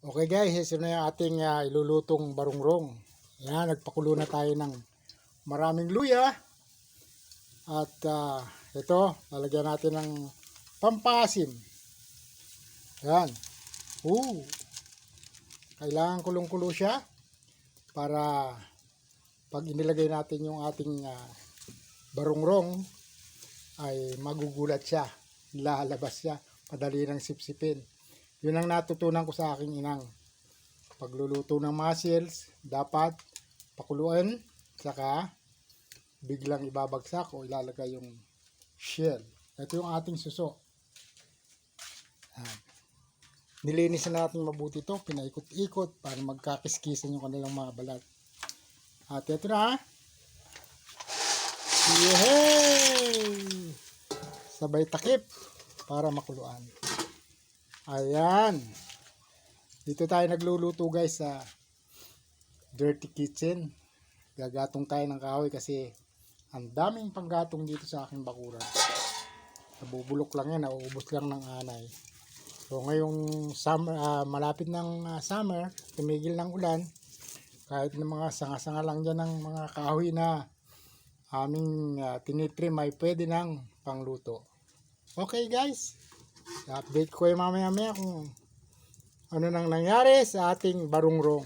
Okay guys, ito na yung ating ilulutong barungrong. Yan, nagpakulo na tayo ng maraming luya. At ito, lalagyan natin ng pampasim. Yan. Kailangan kulong-kulo siya para pag inilagay natin yung ating barungrong ay magugulat siya. Lalabas siya. Padali ng sipsipin. Yun ang natutunan ko sa aking inang. Pagluluto ng mussels, dapat pakuluan, saka biglang ibabagsak o ilalagay yung shell. Ito yung ating suso. Nilinisan natin mabuti ito, pinaikot-ikot para magkakiskisan yung kanilang mga balat. At ito na. Yehey! Sabay takip para makuluan. Ayan. Dito tayo nagluluto guys sa dirty kitchen. Gagatong tayo ng kahoy kasi ang daming panggatong dito sa aking bakuran. Nabubulok lang yan, nauubos lang ng anay. So ngayong summer, malapit ng summer, tumigil ng ulan, kahit ng mga sanga-sanga lang dyan ng mga kahoy na aming tinitrim ay pwede ng pangluto. Okay guys, update ko yung mamaya-maya kung ano nang nangyari sa ating barungrong.